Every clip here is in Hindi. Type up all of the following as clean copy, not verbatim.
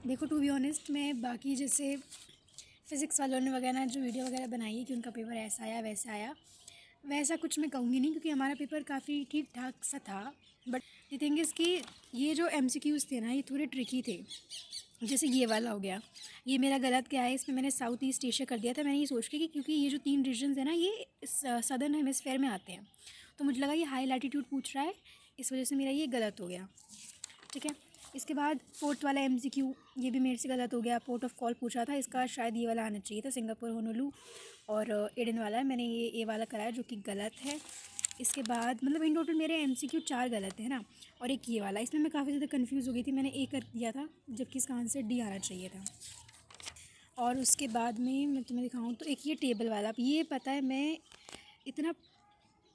देखो टू बी ऑनेस्ट, मैं बाकी जैसे फ़िज़िक्स वालों ने वगैरह जो वीडियो वगैरह बनाई है कि उनका पेपर ऐसा आया वैसा आया, वैसा कुछ मैं कहूँगी नहीं, क्योंकि हमारा पेपर काफ़ी ठीक ठाक सा था। बट द थिंग इज़ कि ये जो एमसीक्यूज़ थे ना, ये थोड़े ट्रिकी थे। जैसे ये वाला हो गया, ये मेरा गलत क्या है, इसमें मैंने साउथ ईस्ट एशिया कर दिया था। मैंने ये सोच के कि क्योंकि ये जो 3 रीजन्स हैं ना, ये सदर्न हेमिस्फेयर में आते हैं, तो मुझे लगा ये हाई लैटीट्यूड पूछ रहा है, इस वजह से मेरा ये गलत हो गया। ठीक है। इसके बाद फोर्थ वाला एमसीक्यू, ये भी मेरे से गलत हो गया। पोर्ट ऑफ कॉल पूछा था, इसका शायद ये वाला आना चाहिए था, सिंगापुर होनोलू और एडन वाला है। मैंने ये वाला कराया जो कि गलत है। इसके बाद मतलब इन टोटल मेरे एमसीक्यू 4 गलत है ना, और एक ये वाला। इसमें मैं काफ़ी ज़्यादा कंफ्यूज हो गई थी, मैंने ए कर दिया था जबकि इसका आंसर डी आना चाहिए था। और उसके बाद में मैं तुम्हें दिखाऊँ तो एक ये टेबल वाला, अब ये पता है मैं इतना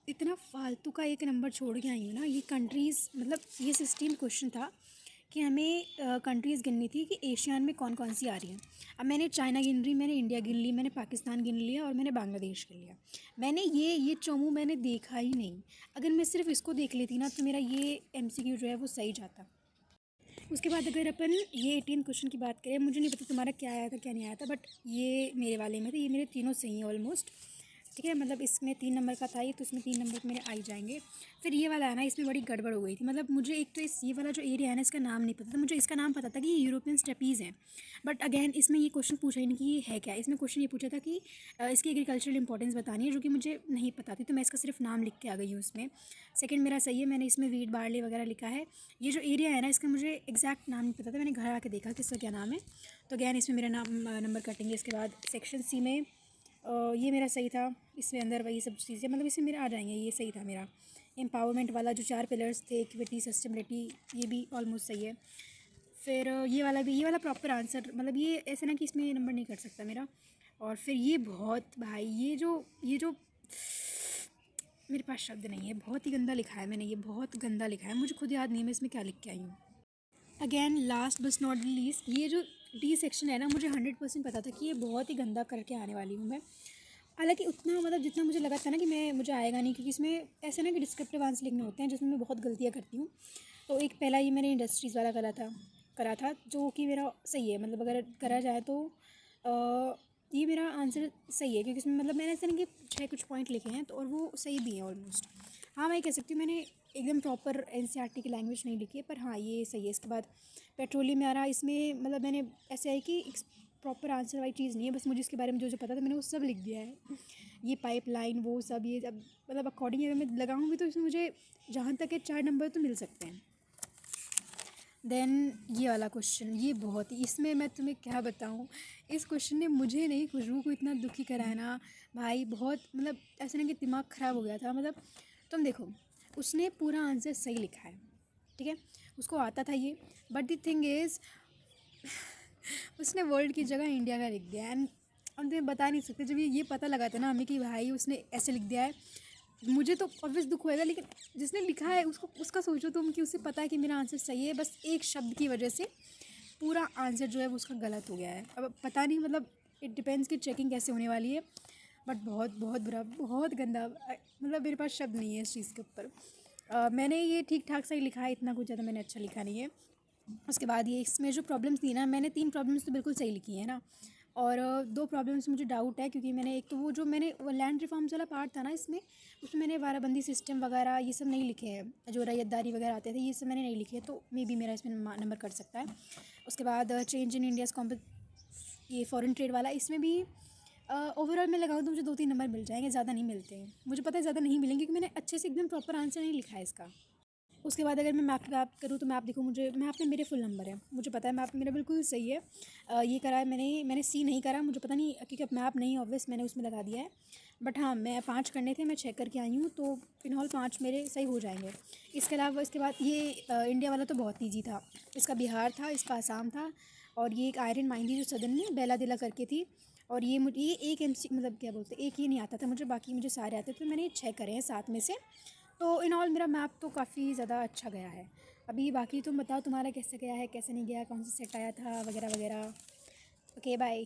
इतना फालतू का एक नंबर छोड़ के आई हूँ ना। ये कंट्रीज़ मतलब ये 16 क्वेश्चन था कि हमें कंट्रीज़ गिननी थी कि एशियान में कौन कौन सी आ रही हैं। अब मैंने चाइना गिन रही, मैंने इंडिया गिन ली, मैंने पाकिस्तान गिन लिया और मैंने बांग्लादेश गिन लिया। मैंने ये चोमू मैंने देखा ही नहीं। अगर मैं सिर्फ इसको देख लेती ना तो मेरा ये एमसीक्यू जो है वो सही जाता। उसके बाद अगर अपन ये 18 क्वेश्चन की बात करें, मुझे नहीं पता तुम्हारा क्या आया था क्या नहीं आया था, बट ये मेरे वाले में थे, ये मेरे तीनों सही हैं ऑलमोस्ट। ठीक है, मतलब इसमें 3 नंबर का था ये, तो इसमें 3 नंबर मेरे आ ही जाएंगे। फिर ये वाला है ना, इसमें बड़ी गड़बड़ हो गई थी। मतलब मुझे एक तो ये वाला जो एरिया है ना, इसका नाम नहीं पता था। मुझे इसका नाम पता था कि ये यूरोपियन स्टेपीज़ हैं, बट अगेन इसमें ये क्वेश्चन पूछा ही नहीं कि ये है क्या। इसमें क्वेश्चन ये पूछा था कि इसकी एग्रीकल्चरल इंपॉर्टेंस बतानी है, जो कि मुझे नहीं पता थी, तो मैं इसका सिर्फ नाम लिख के आ गई हूँ उसमें। सेकंड मेरा सही है, मैंने इसमें वीट बार्ले वगैरह लिखा है। ये जो एरिया है ना, इसका मुझे एग्जैक्ट नाम नहीं पता था, मैंने घर आके देखा कि इसका क्या नाम है, तो अगैन इसमें मेरा नाम नंबर कटेंगे। इसके बाद सेक्शन सी में ये मेरा सही था, इसमें अंदर वही सब चीज़ें मतलब इसमें मेरा आ जाएंगे, ये सही था मेरा। एम्पावरमेंट वाला जो 4 पिलर्स थे, इक्विटी, सस्टेनेबिलिटी, ये भी ऑलमोस्ट सही है। फिर ये वाला भी, ये वाला प्रॉपर आंसर, मतलब ये ऐसे ना कि इसमें नंबर नहीं कट सकता मेरा। और फिर ये बहुत भाई, ये जो मेरे पास शब्द नहीं है, बहुत ही गंदा लिखा है मैंने, ये बहुत गंदा लिखा है, मुझे खुद याद नहीं है मैं इसमें क्या लिख के आई हूँ। अगेन लास्ट बस नॉट लीस्ट, ये जो डी सेक्शन है ना, मुझे 100% पता था कि ये बहुत ही गंदा करके आने वाली हूँ मैं। हालांकि उतना मतलब जितना मुझे लगा था ना कि मुझे आएगा नहीं, क्योंकि इसमें ऐसे ना कि डिस्क्रिप्टिव आंसर लिखने होते हैं जिसमें मैं बहुत गलतियाँ करती हूँ। तो एक पहला ये मैंने इंडस्ट्रीज़ वाला करा था जो कि मेरा सही है, मतलब अगर करा जाए तो ये मेरा आंसर सही है, क्योंकि इसमें मतलब मैंने ऐसा नहीं कि 6 कुछ पॉइंट लिखे हैं तो, और वो सही भी हैं ऑलमोस्ट। हाँ, मैं कह सकती हूँ मैंने एकदम प्रॉपर एनसीईआरटी की लैंग्वेज नहीं लिखी है, पर हाँ ये सही है। इसके बाद पेट्रोलियम आ रहा, इसमें मतलब मैंने ऐसे है कि प्रॉपर आंसर वाली चीज़ नहीं है, बस मुझे इसके बारे में जो जो पता था मैंने वो सब लिख दिया है। ये पाइपलाइन वो सब, ये अब मतलब अकॉर्डिंग अगर मैं लगाऊँ भी तो इसमें मुझे जहाँ तक है 4 नंबर तो मिल सकते हैं। देन ये वाला क्वेश्चन, ये बहुत ही, इसमें मैं तुम्हें क्या बताऊँ, इस क्वेश्चन ने मुझे नहीं खुशबू को इतना दुखी करा है ना भाई, बहुत मतलब ऐसा ना कि दिमाग ख़राब हो गया था। मतलब तुम देखो, उसने पूरा आंसर सही लिखा है, ठीक है, उसको आता था ये, बट द थिंग इज़ उसने वर्ल्ड की जगह इंडिया का लिख दिया। एंड हम तुम्हें बता नहीं सकते, जब ये पता लगा था ना हमें कि भाई उसने ऐसे लिख दिया है, मुझे तो ऑब्वियस दुख होएगा, लेकिन जिसने लिखा है उसको, उसका सोचो तुम कि उसे पता है कि मेरा आंसर सही है, बस एक शब्द की वजह से पूरा आंसर जो है वो उसका गलत हो गया है। अब पता नहीं, मतलब इट डिपेंड्स कि चेकिंग कैसे होने वाली है, बट बहुत बहुत बुरा, बहुत गंदा, मतलब मेरे पास शब्द नहीं है इस चीज़ के ऊपर। मैंने ये ठीक ठाक सही लिखा है, इतना कुछ ज़्यादा मैंने अच्छा लिखा नहीं है। उसके बाद ये इसमें जो प्रॉब्लम्स थी ना, मैंने 3 प्रॉब्लम्स तो बिल्कुल सही लिखी है ना, और 2 प्रॉब्लम्स मुझे डाउट है, क्योंकि मैंने एक तो वो जो मैंने वो लैंड रिफॉर्म्स वाला पार्ट था ना इसमें, उसमें मैंने वाराबंदी सिस्टम वगैरह ये सब नहीं लिखे हैं, जो रैयतदारी वगैरह आते थे ये सब मैंने नहीं लिखे, तो मे बी मेरा इसमें नंबर कट सकता है। उसके बाद चेंज इन इंडियाज़ ये फॉरेन ट्रेड वाला, इसमें भी ओवरऑल मैं लगाऊँ तो मुझे 2-3 नंबर मिल जाएंगे, ज़्यादा नहीं मिलते हैं, मुझे पता है ज़्यादा नहीं मिलेंगे, क्योंकि मैंने अच्छे से एकदम प्रॉपर आंसर नहीं लिखा है इसका। उसके बाद अगर मैं मैप की बात करूँ तो मैप देखो, मुझे मैप में मेरे फुल नंबर है, मुझे पता है मैप मेरा बिल्कुल सही है। ये करा है मैंने सी नहीं करा, मुझे पता नहीं क्योंकि अब मैप नहीं ऑब्वियस मैंने उसमें लगा दिया है, बट हाँ मैं 5 करने थे, मैं 6 करके आई हूँ, तो फिलहाल 5 मेरे सही हो जाएंगे। इसके अलावा इसके बाद ये इंडिया वाला तो बहुत ईजी था, इसका बिहार था, इसका आसाम था, और ये एक आयरन माइन थी जो सदन में बेला दिला करके थी, और ये मुझे ये एक एमसी मतलब क्या बोलते एक ये नहीं आता था मुझे, बाकी मुझे सारे आते थे, तो मैंने ये 6 करे हैं 7 में से। तो इन ऑल मेरा मैप तो काफ़ी ज़्यादा अच्छा गया है। अभी बाकी तुम बताओ तुम्हारा कैसे गया है, कैसे नहीं गया, कौन सा सेट आया था वगैरह वगैरह। Okay bye.